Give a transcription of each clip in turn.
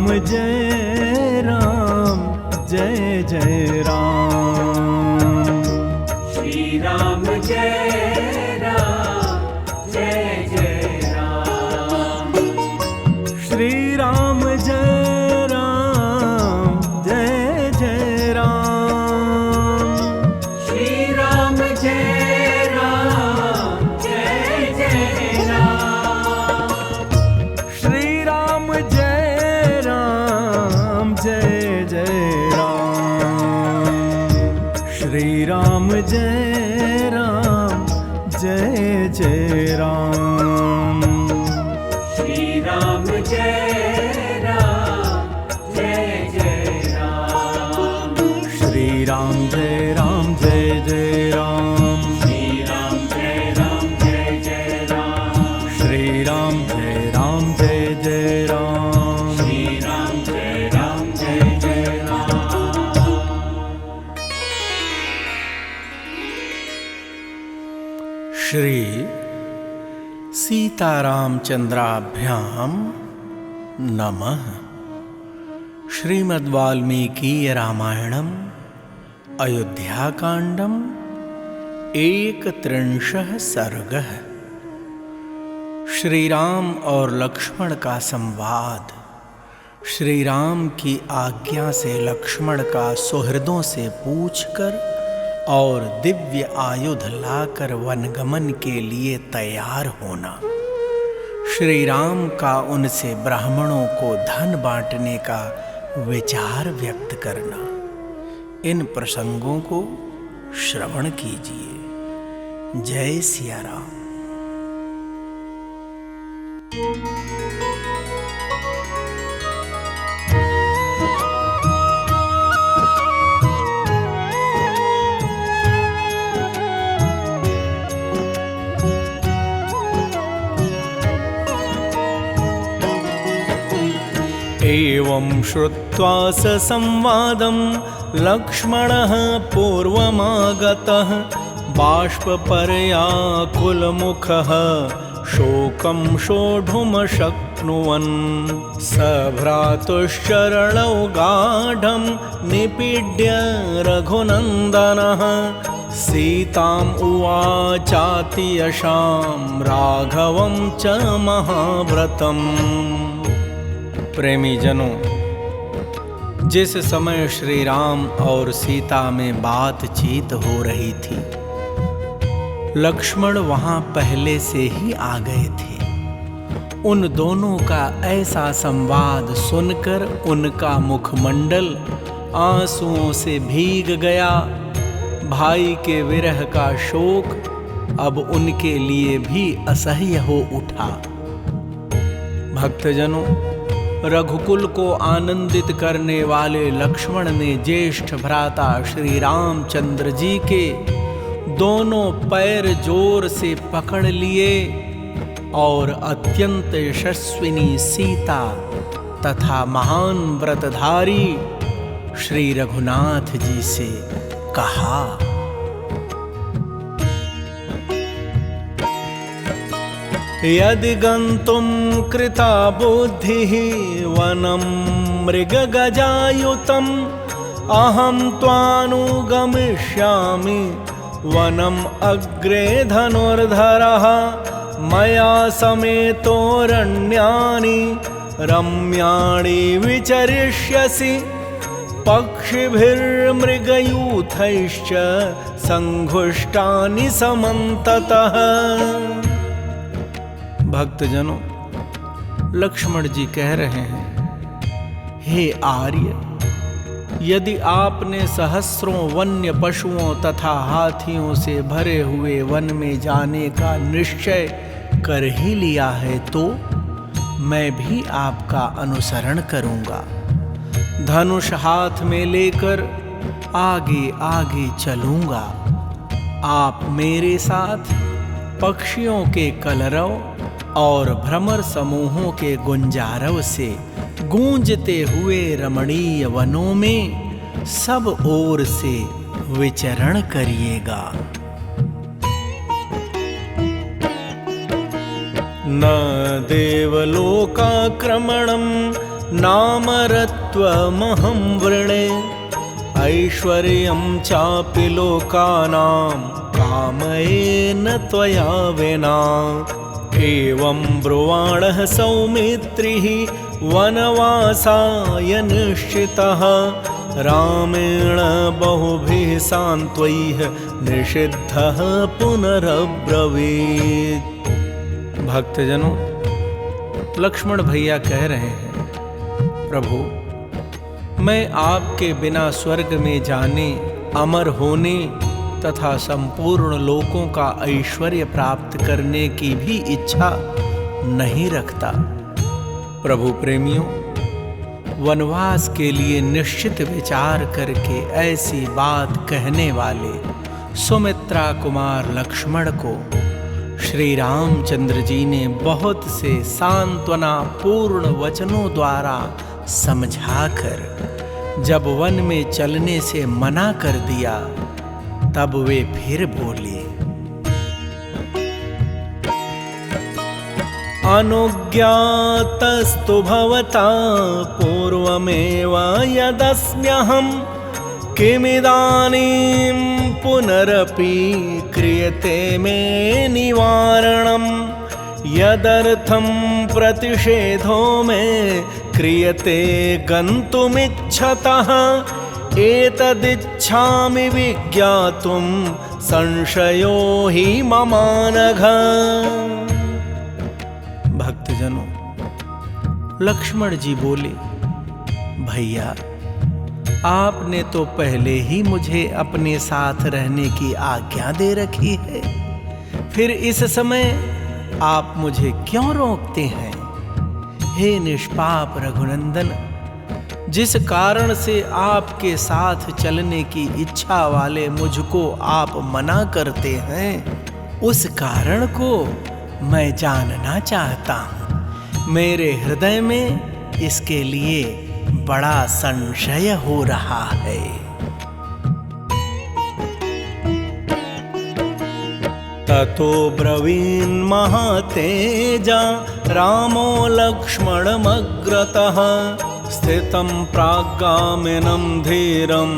राम जय राम जय जय राम। श्री राम जय राम जय जय राम। श्री राम जय राम जय जय राम। श्री राम जय राम जय जय राम। श्री राम जय राम जय जय राम। श्री राम जय राम जय जय राम। श्री राम जय राम जय जय राम। श्री राम जय राम जय जय राम। श्री राम जय राम जय जय राम। श्री राम जय राम जय जय राम। श्री राम जय राम जय जय राम। श्री सीतारामचंद्राभ्याम नमः। श्रीमद्वाल्मीकि रामायणम अयोध्याकांडम 31 सर्गः। श्री राम और लक्ष्मण का संवाद। श्री राम की आज्ञा से लक्ष्मण का सुहृदों से पूछकर और दिव्य आयुध लाकर वनगमन के लिए तैयार होना। श्री राम का उनसे ब्राह्मणों को धन बांटने का विचार व्यक्त करना। इन प्रसंगों को श्रवण कीजिए। जय सिया राम। एवं श्रुत्वा स संवादं लक्ष्मणः पूर्वमागतः बाष्पपर्याकुलमुखः शोकं सोढुमशक्नुवन्। स भ्रातुश्चरणौ गाढं निपीड्य रघुनन्दनः सीताम् उवाचाति यशां राघवं च महाव्रतम्। प्रेमी जनों, जिस समय श्री राम और सीता में बातचीत हो रही थी, लक्ष्मण वहां पहले से ही आ गए थे। उन दोनों का ऐसा संवाद सुनकर उनका मुखमंडल आंसुओं से भीग गया। भाई के विरह का शोक अब उनके लिए भी असह्य हो उठा। भक्तजनों, रघुकुल को आनंदित करने वाले लक्ष्मण ने ज्येष्ठ भ्राता श्री रामचंद्र जी के दोनों पैर जोर से पकड़ लिए और अत्यंत यशस्विनी सीता तथा महान व्रतधारी श्री रघुनाथ जी से कहा, यदि गन्तुं कृता बुद्धिः वनं मृगगजायुतम् अहं त्वानुगमिष्यामि वनम् अग्रे धनुर्धरः मया समेतोरण्यानि रम्याणि विचरिष्यसि पक्षिभिर्मृगयूथैश्च संघुष्टानि समन्ततः। भक्तजनों, लक्ष्मण जी कह रहे हैं, हे आर्य, यदि आपने सहस्रों वन्य पशुओं तथा हाथियों से भरे हुए वन में जाने का निश्चय कर ही लिया है तो मैं भी आपका अनुसरण करूंगा। धनुष हाथ में लेकर आगे आगे चलूंगा। आप मेरे साथ पक्षियों के कलरव और भ्रमर समूहों के गुंजारव से गूंजते हुए रमणीय वनों में सब ओर से विचरण करिएगा। न देवलोकाक्रमणं नामरत्वमहं वृणे ऐश्वर्यं चापि लोकानां कामयेन त्वया विना। एवं ब्रुवाणः सौमित्रिः वनवासाय निश्चितः रामेण बहुभिः सान्त्वैः निषिद्धः पुनरब्रवीत्। भक्तजनों, लक्ष्मण भैया कह रहे हैं, प्रभु मैं आपके बिना स्वर्ग में जाने, अमर होने तथा संपूर्ण लोकों का ऐश्वर्य प्राप्त करने की भी इच्छा नहीं रखता। प्रभु प्रेमियों, वनवास के लिए निश्चित विचार करके ऐसी बात कहने वाले सुमित्रा कुमार लक्ष्मण को श्री रामचंद्र जी ने बहुत से सांत्वना पूर्ण वचनों द्वारा समझाकर जब वन में चलने से मना कर दिया, तब वे फिर बोले, अनुज्ञातस्तु भवता पूर्वमेव यदस्म्यहं किमिदानीं पुनरपि क्रियते मे निवारणं। यदर्थं प्रतिषेधो मे क्रियते गन्तुमिच्छतः एतदिच्छामि विज्ञातुं संशयो हि ममानघ। भक्तजनों, लक्ष्मण जी बोले, भैया आपने तो पहले ही मुझे अपने साथ रहने की आज्ञा दे रखी है, फिर इस समय आप मुझे क्यों रोकते हैं? हे निष्पाप रघुनंदन, जिस कारण से आपके साथ चलने की इच्छा वाले मुझको आप मना करते हैं, उस कारण को मैं जानना चाहता हूँ। मेरे हृदय में इसके लिए बड़ा संशय हो रहा है। ततो ब्रवीन् महातेजा रामो लक्ष्मणमग्रतः स्थितं प्रागामिनं धीरं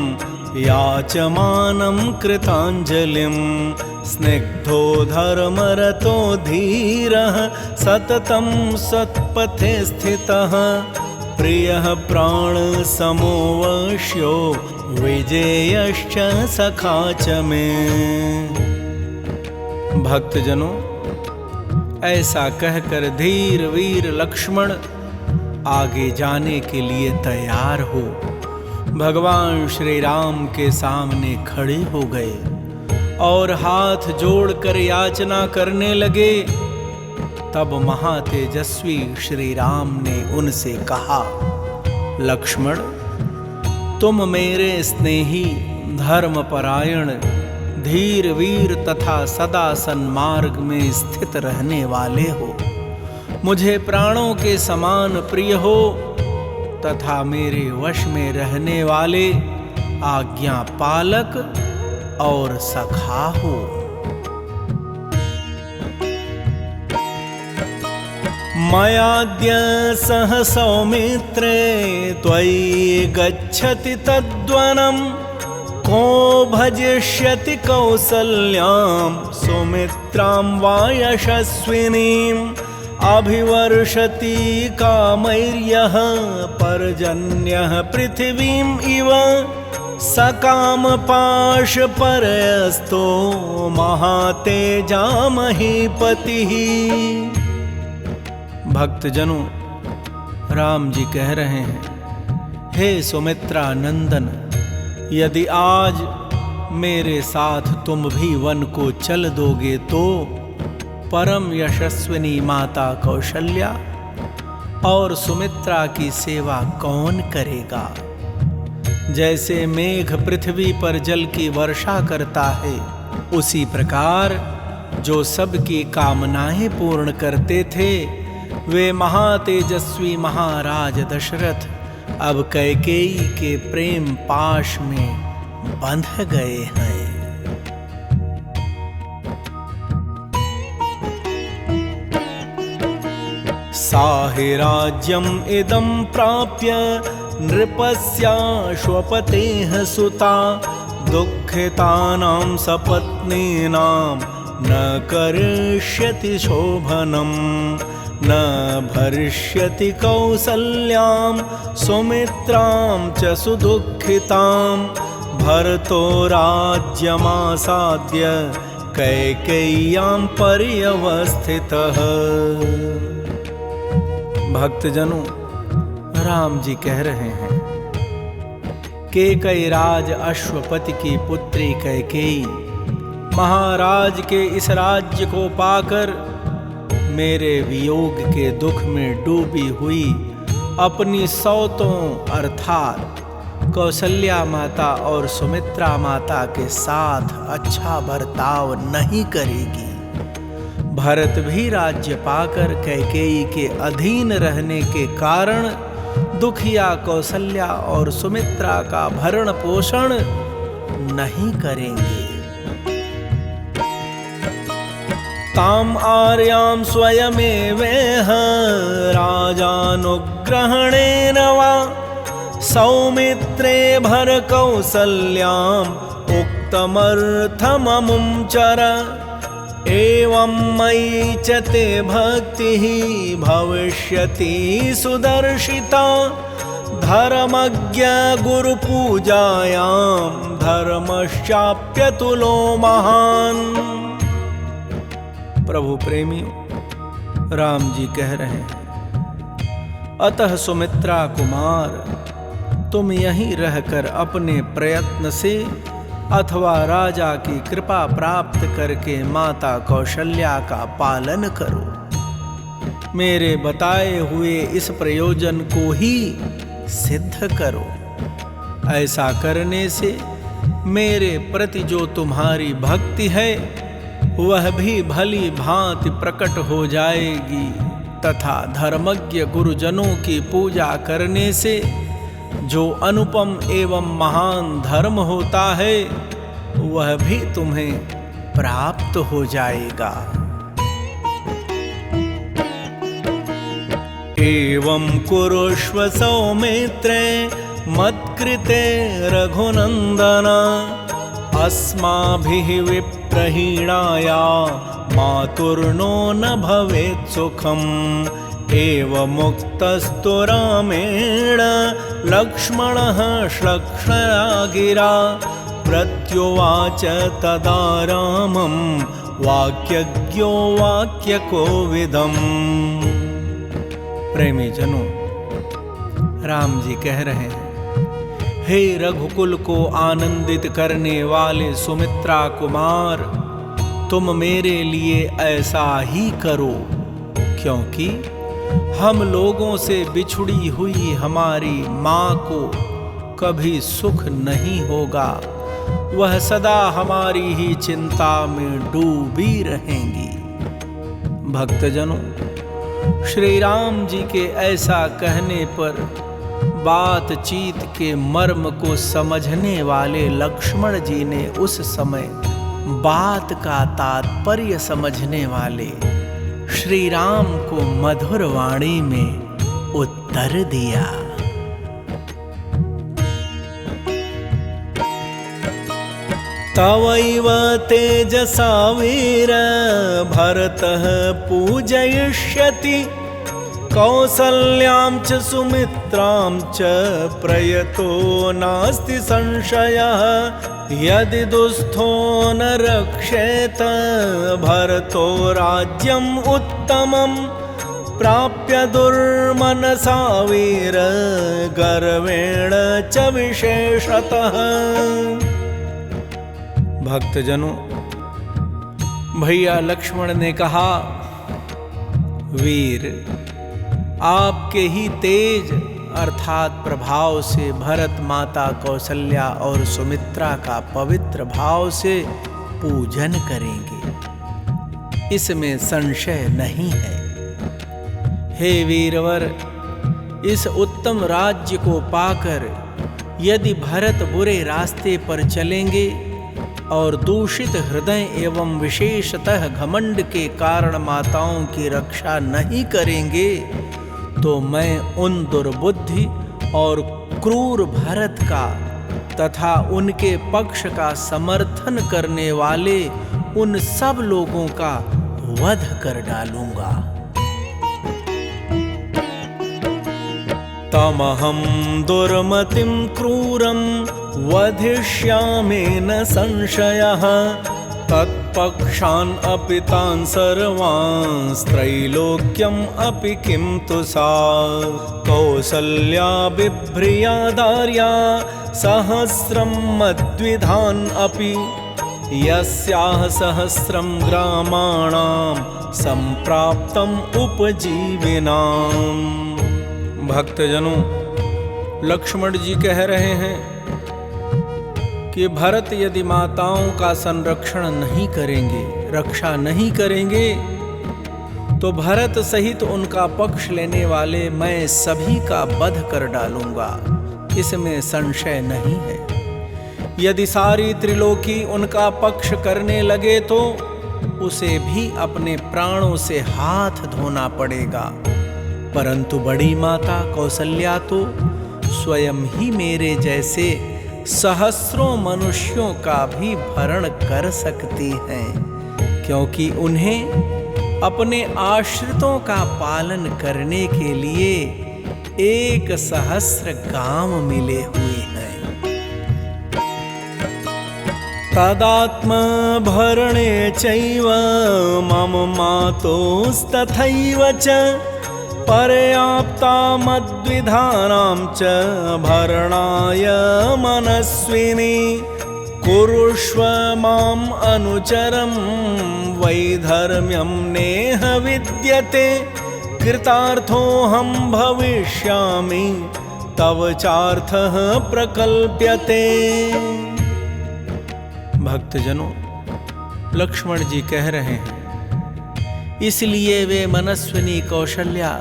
याचमानं कृताञ्जलिं। स्निग्धो धर्मरतो धीरः सततं सत्पथे स्थितः प्रियः प्राणसमो वश्यो विजेयश्च सखा च मे। भक्तजनों, ऐसा कहकर धीर वीर लक्ष्मण आगे जाने के लिए तैयार हो भगवान श्री राम के सामने खड़े हो गए और हाथ जोड़कर याचना करने लगे। तब महातेजस्वी श्री राम ने उनसे कहा, लक्ष्मण, तुम मेरे स्नेही, धर्मपरायण, धीर वीर तथा सदा सन्मार्ग में स्थित रहने वाले हो। मुझे प्राणों के समान प्रिय हो तथा मेरे वश में रहने वाले आज्ञा पालक और सखा हो। मयाद्य सह सौमित्रे त्वयि गच्छति तद्वनं को भजिष्यति कौसल्यां सुमित्रां वा यशस्विनीं अभिवर्षति कामैर्यः पर्जन्यः पृथिवीम् इव सकामपाशपरयस्तो महातेजा महीपतिः। भक्तजनों, राम जी कह रहे हैं, हे सुमित्रा नंदन, यदि आज मेरे साथ तुम भी वन को चल दोगे तो परम यशस्विनी माता कौशल्या और सुमित्रा की सेवा कौन करेगा? जैसे मेघ पृथ्वी पर जल की वर्षा करता है, उसी प्रकार जो सबकी कामनाएं पूर्ण करते थे, वे महातेजस्वी महाराज दशरथ अब कैकेयी के प्रेम पाश में बंध गए हैं। साहि राज्यम इदं प्राप्य नृपस्याश्वपतेः सुता दुःखितानां सपत्नीनां न करिष्यति शोभनं न भरिष्यति कौसल्यां सुमित्रां च सुदुःखितां भरतो राज्यमासाद्य कैकेय्यां पर्यवस्थितः। भक्तजनों, राम जी कह रहे हैं, कैकेयी राज अश्वपति की पुत्री कैकेयी महाराज के इस राज्य को पाकर मेरे वियोग के दुख में डूबी हुई अपनी सौतों अर्थात कौशल्या माता और सुमित्रा माता के साथ अच्छा बर्ताव नहीं करेगी। भरत भी राज्य पाकर कैकेयी के अधीन रहने के कारण दुखिया कौशल्या और सुमित्रा का भरण पोषण नहीं करेंगे। ताम आर्यां स्वयमेवेह राजानुग्रहणेन वा सौमित्रे भर कौसल्याम् उक्तमर्थममुं चर एवं मयि च ते भक्तिः भविष्यति सुदर्शिता धर्मज्ञ गुरुपूजायां धर्मश्चाप्यतुलो महान्। प्रभु प्रेमियों, राम जी कह रहे हैं, अतः सुमित्रा कुमार, तुम यहीं रहकर अपने प्रयत्न से अथवा राजा की कृपा प्राप्त करके माता कौशल्या का पालन करो। मेरे बताए हुए इस प्रयोजन को ही सिद्ध करो। ऐसा करने से मेरे प्रति जो तुम्हारी भक्ति है वह भी भली भांति प्रकट हो जाएगी तथा धर्मज्ञ गुरुजनों की पूजा करने से जो अनुपम एवं महान धर्म होता है वह भी तुम्हें प्राप्त हो जाएगा। एवं कुरुष्व सौमित्रे मत्कृते रघुनंदन अस्माभिः विप्रहीणाया मातुर्नो न भवेत् सुखम् एवमुक्तस्तु रामेण लक्ष्मणः श्लक्ष्णया गिरा प्रत्युवाच तदा रामं वाक्यज्ञो वाक्यकोविदम्। प्रेमी जनों, राम जी कह रहे हैं, हे रघुकुल को आनंदित करने वाले सुमित्रा कुमार, तुम मेरे लिए ऐसा ही करो, क्योंकि हम लोगों से बिछुड़ी हुई हमारी माँ को कभी सुख नहीं होगा। वह सदा हमारी ही चिंता में डूबी रहेंगी। भक्तजनों, श्री राम जी के ऐसा कहने पर बातचीत के मर्म को समझने वाले लक्ष्मण जी ने उस समय बात का तात्पर्य समझने वाले श्री राम को मधुर वाणी में उत्तर दिया। तवैव तेजसा वीर भरतः पूजयिष्यति कौसल्यां च सुमित्रां च प्रयतो नास्ति संशयः यदि दुस्थो न रक्षेत भरतो राज्यम् उत्तमम् प्राप्य दुर्मनसा वीर गर्वेण च विशेषतः। भक्तजनों, भैया लक्ष्मण ने कहा, वीर, आपके ही तेज अर्थात प्रभाव से भरत माता कौशल्या और सुमित्रा का पवित्र भाव से पूजन करेंगे, इसमें संशय नहीं है। हे वीरवर, इस उत्तम राज्य को पाकर यदि भरत बुरे रास्ते पर चलेंगे और दूषित हृदय एवं विशेषतः घमंड के कारण माताओं की रक्षा नहीं करेंगे तो मैं उन दुर्बुद्धि और क्रूर भरत का तथा उनके पक्ष का समर्थन करने वाले उन सब लोगों का वध कर डालूंगा। तमहं दुर्मतिं क्रूरं वधिष्यामि न संशयः तत्पक्षान् अपि तान् सर्वांस्त्रैलोक्यम् अपि किं तु सा कौसल्या बिभ्रिया दार्या सहस्रं मद्विधान् अपि यस्याः सहस्रं ग्रामाणां संप्राप्तम् उपजीविनाम्। भक्तजनों, लक्ष्मण जी कह रहे हैं कि भरत यदि माताओं का संरक्षण नहीं करेंगे, रक्षा नहीं करेंगे, तो भरत सहित उनका पक्ष लेने वाले मैं सभी का वध कर डालूंगा, इसमें संशय नहीं है। यदि सारी त्रिलोकी उनका पक्ष करने लगे तो उसे भी अपने प्राणों से हाथ धोना पड़ेगा, परंतु बड़ी माता कौसल्या तो स्वयं ही मेरे जैसे सहस्रों मनुष्यों का भी भरण कर सकती हैं, क्योंकि उन्हें अपने आश्रितों का पालन करने के लिए 1,000,000 गांव मिले हुए हैं। तदात्म भरणे चैव मम मातोस्तथैव च पर्याप्ता मद्विधानां च भरणाय मनस्विनी कुरुष्व माम् अनुचरं वैधर्म्यं नेह विद्यते कृतार्थोऽहं भविष्यामि तव चार्थः प्रकल्प्यते। भक्तजनों, लक्ष्मण जी कह रहे हैं, इसलिए वे मनस्विनी कौशल्या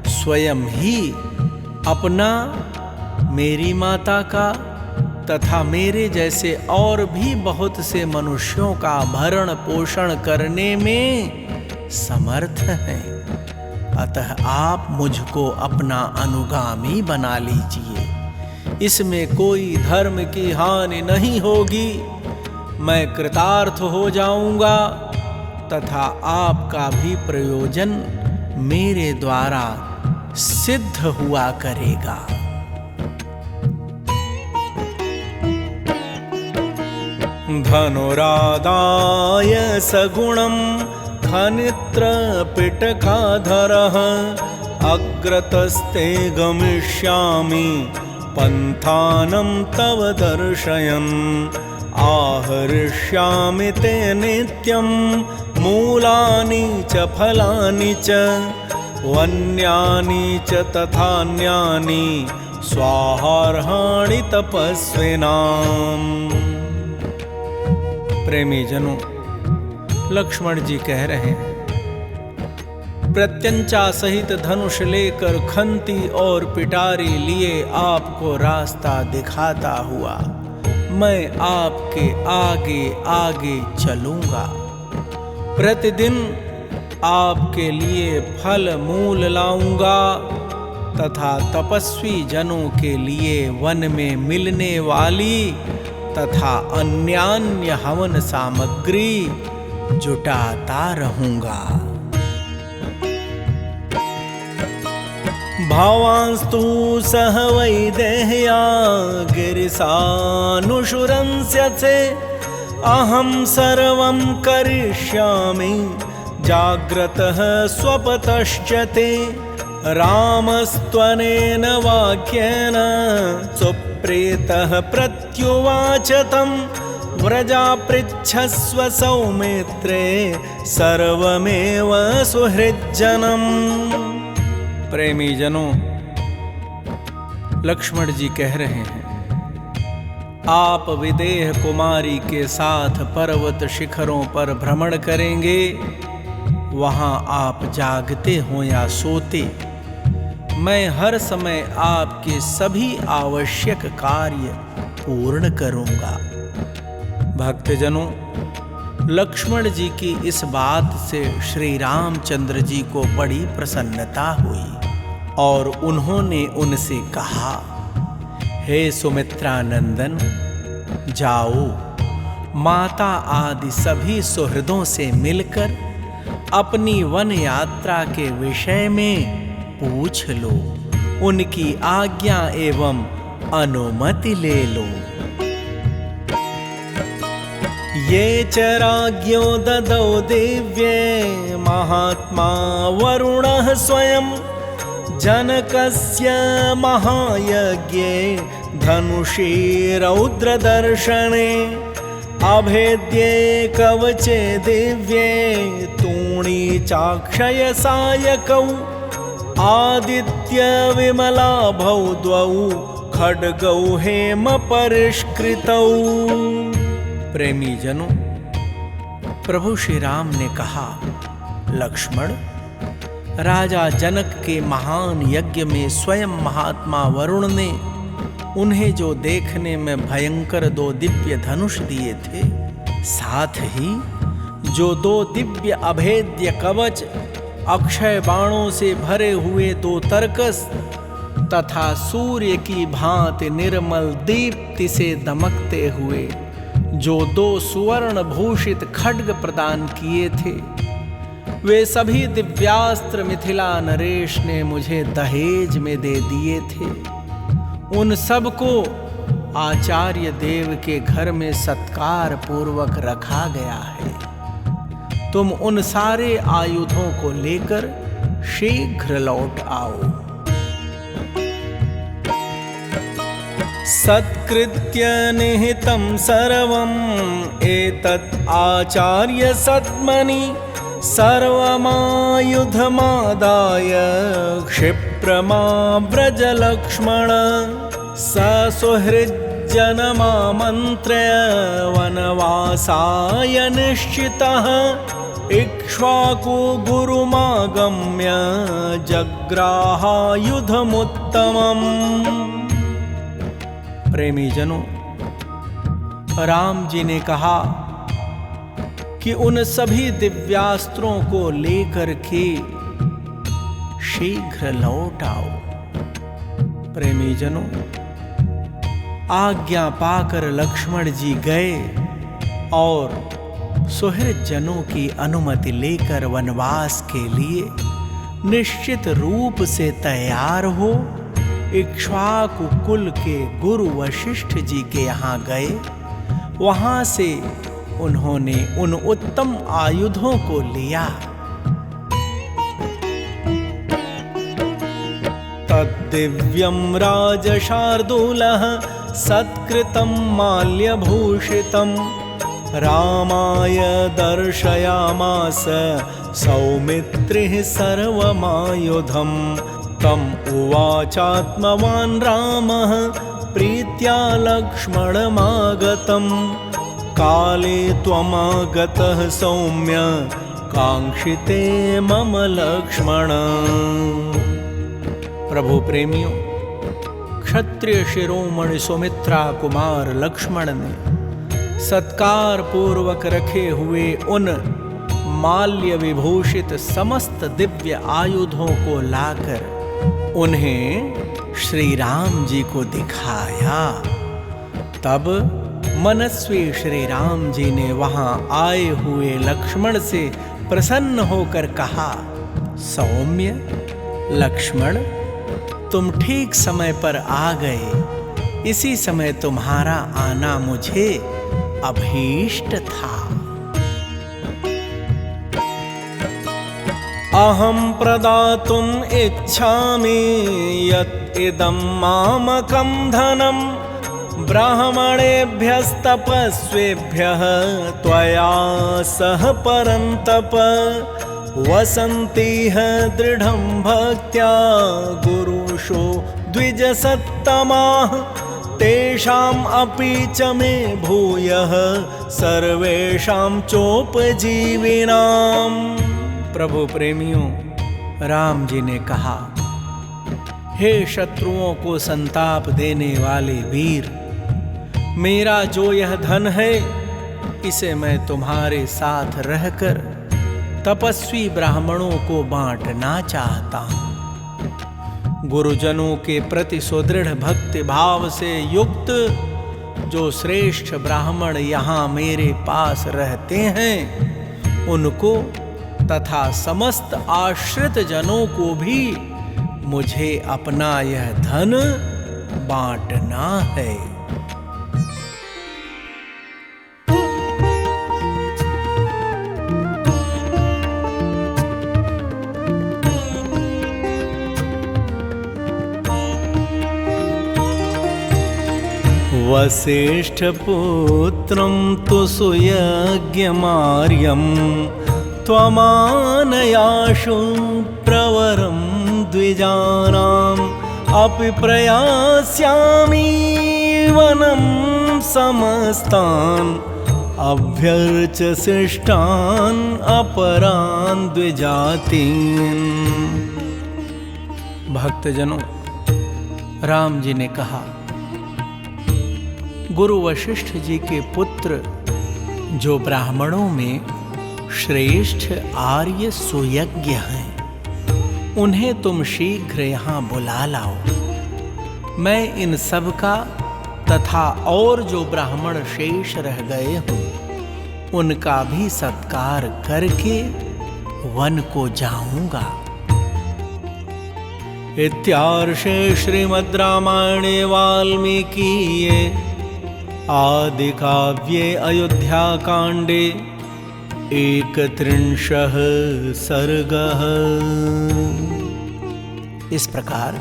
स्वयं ही अपना, मेरी माता का तथा मेरे जैसे और भी बहुत से मनुष्यों का भरण पोषण करने में समर्थ हैं। अतः आप मुझको अपना अनुगामी बना लीजिए, इसमें कोई धर्म की हानि नहीं होगी। मैं कृतार्थ हो जाऊंगा तथा आपका भी प्रयोजन मेरे द्वारा सिद्ध हुआ करेगा। धनुरादाय सगुणं खनित्र पिटकाधरः अग्रतस्ते गमिष्यामि पन्थानं तव दर्शयन् आहरिष्यामि ते नित्यं मूलानि च फलानि च वन्यानि च तथान्यानि स्वाहार्हाणि तपस्विनाम्। प्रेमी जनों, लक्ष्मण जी कह रहे हैं, प्रत्यंचा सहित धनुष लेकर खंती और पिटारी लिए आपको रास्ता दिखाता हुआ मैं आपके आगे आगे चलूंगा। प्रतिदिन आपके लिए फल मूल लाऊंगा तथा तपस्वी जनों के लिए वन में मिलने वाली तथा अन्यान्य हवन सामग्री जुटाता रहूंगा। भावांस्तु सह वैदेह्या गिरिशानुशुरंस्यसे अहं सर्वं करिष्यामि जाग्रतः स्वपतश्च ते रामस्त्वनेन वाक्येन सुप्रीतः प्रत्युवाच तं व्रजा पृच्छस्व सौमित्रे सर्वमेव सुहृज्जनम्। प्रेमी जनों, लक्ष्मण जी कह रहे हैं, आप विदेह कुमारी के साथ पर्वत शिखरों पर भ्रमण करेंगे। वहां आप जागते हो या सोते, मैं हर समय आपके सभी आवश्यक कार्य पूर्ण करूंगा। भक्तजनों, लक्ष्मण जी की इस बात से श्री रामचंद्र जी को बड़ी प्रसन्नता हुई और उन्होंने उनसे कहा, हे सुमित्रा नंदन, जाओ माता आदि सभी सुहृदों से मिलकर अपनी वन यात्रा के विषय में पूछ लो, उनकी आज्ञा एवं अनुमति ले लो। ये च राज्ञो ददौ दिव्ये महात्मा वरुणः स्वयं जनकस्य महायज्ञे धनुषे रौद्रदर्शने अभेद्ये कवचे दिव्ये तूणी चाक्षय सायकौ आदित्य विमलाभौ द्वौ खड्गौ हेम परिष्कृतौ। प्रेमी जनों, प्रभु श्री राम ने कहा, लक्ष्मण, राजा जनक के महान यज्ञ में स्वयं महात्मा वरुण ने उन्हें जो देखने में भयंकर 2 दिव्य धनुष दिए थे, साथ ही जो 2 दिव्य अभेद्य कवच, अक्षय बाणों से भरे हुए 2 तरकस तथा सूर्य की भांति निर्मल दीप्ति से दमकते हुए जो 2 सुवर्ण भूषित खड्ग प्रदान किए थे, वे सभी दिव्यास्त्र मिथिला नरेश ने मुझे दहेज में दे दिए थे। उन सब को आचार्य देव के घर में सत्कार पूर्वक रखा गया है। तुम उन सारे आयुधों को लेकर शीघ्र लौट आओ। सत्कृत्य निहितं सर्वम् एतत् आचार्य सद्मनि सर्वमायुधमादाय क्षिप्रमाव्रज लक्ष्मण ससुहृज्जनमामन्त्र्य वनवासाय निश्चितः इक्ष्वाकु गुरुमागम्य जग्राहायुधमुत्तमम्। प्रेमी जनों, राम जी ने कहा कि उन सभी दिव्यास्त्रों को लेकर के शीघ्र लौट आओ। प्रेमी जनों, आज्ञा पाकर लक्ष्मण जी गए और सुहृद जनों की अनुमति लेकर वनवास के लिए निश्चित रूप से तैयार हो इक्ष्वाकु कुल के गुरु वशिष्ठ जी के यहाँ गए। वहां से उन्होंने उन उत्तम आयुधों को लिया। तद्दिव्यं राजशार्दूलः सत्कृतं माल्यभूषितं रामाय दर्शयामास सौमित्रिः सर्वमायुधं तम् उवाचात्मवान् रामः प्रीत्या लक्ष्मणमागतम् काले त्वमागतः सौम्य कांक्षिते मम लक्ष्मण। प्रभु प्रेमियों, क्षत्रिय शिरोमणि सुमित्रा कुमार लक्ष्मण ने सत्कार पूर्वक रखे हुए उन माल्य विभूषित समस्त दिव्य आयुधों को लाकर उन्हें श्री राम जी को दिखाया। तब मनस्वी श्री राम जी ने वहां आए हुए लक्ष्मण से प्रसन्न होकर कहा, सौम्य लक्ष्मण, तुम ठीक समय पर आ गए। इसी समय तुम्हारा आना मुझे अभीष्ट था। अहं प्रदातुम् इच्छामि यत् इदं मामकं धनं ब्राह्मणेभ्यस्तपस्वेभ्यः त्वया सह परन्तप वसन्तीह दृढं भक्त्या गुरुषो द्विजसत्तमाः तेषाम् अपि च मे भूयः सर्वेषां चोपजीविनाम्। प्रभु प्रेमियों, राम जी ने कहा, हे शत्रुओं को संताप देने वाले वीर, मेरा जो यह धन है इसे मैं तुम्हारे साथ रहकर तपस्वी ब्राह्मणों को बांटना चाहता हूं। गुरुजनों के प्रति सुदृढ़ भक्ति भाव से युक्त जो श्रेष्ठ ब्राह्मण यहाँ मेरे पास रहते हैं, उनको तथा समस्त आश्रित जनों को भी मुझे अपना यह धन बांटना है। वसिष्ठ पुत्रं तु सुयज्ञमार्यं त्वमानयाशु प्रवरं द्विजानाम् अपि प्रयास्यामि वनं समस्तान् अभ्यर्च शिष्टान् अपरान् द्विजातीन्। भक्तजनों, राम जी ने कहा, गुरु वशिष्ठ जी के पुत्र जो ब्राह्मणों में श्रेष्ठ आर्य सुयज्ञ हैं, उन्हें तुम शीघ्र यहाँ बुला लाओ। मैं इन सब का तथा और जो ब्राह्मण शेष रह गए हों, उनका भी सत्कार करके वन को जाऊंगा। इत्यार्षे श्रीमद् रामायणे वाल्मीकीये आदि काव्ये अयोध्याकांडे 31 सर्गः। इस प्रकार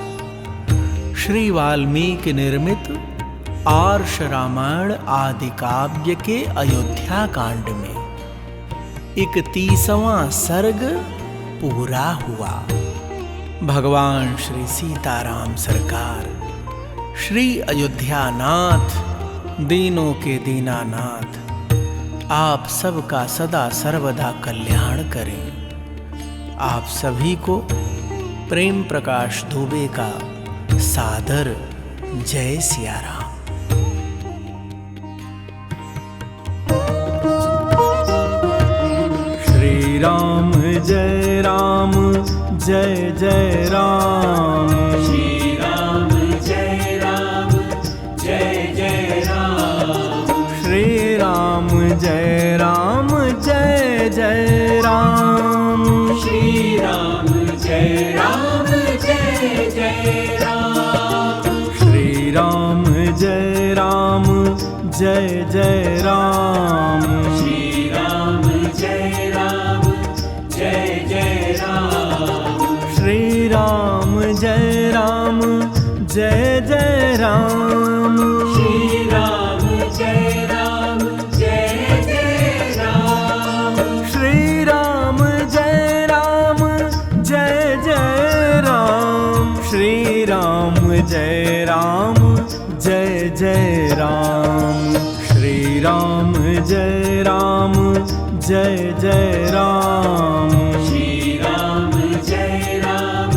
श्री वाल्मीकि निर्मित आर्ष रामायण आदि काव्य के अयोध्या कांड में 31वां सर्ग पूरा हुआ। भगवान श्री सीताराम सरकार, श्री अयोध्यानाथ, दीनों के दीनानाथ, आप सबका सदा सर्वदा कल्याण करें। आप सभी को प्रेम प्रकाश दुबे का सादर जय सिया राम। श्री राम जय राम जय जय राम। श्री राम जय राम जय जय राम। श्री राम जय राम जय जय राम। श्री राम जय राम जय जय राम। श्री राम जय राम जय जय राम। श्री राम जय राम जय जय राम। श्री राम जय राम जय जय राम। श्री राम जय राम जय जय राम। श्री राम जय राम जय जय राम। श्री राम जय राम जय जय राम। श्री राम जय राम जय जय राम। श्री राम जय राम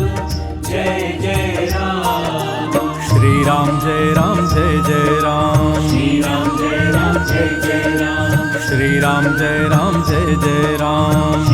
जय जय राम। श्री राम जय राम जय जय राम। श्री राम जय राम जय जय राम। श्री राम जय राम जय जय राम।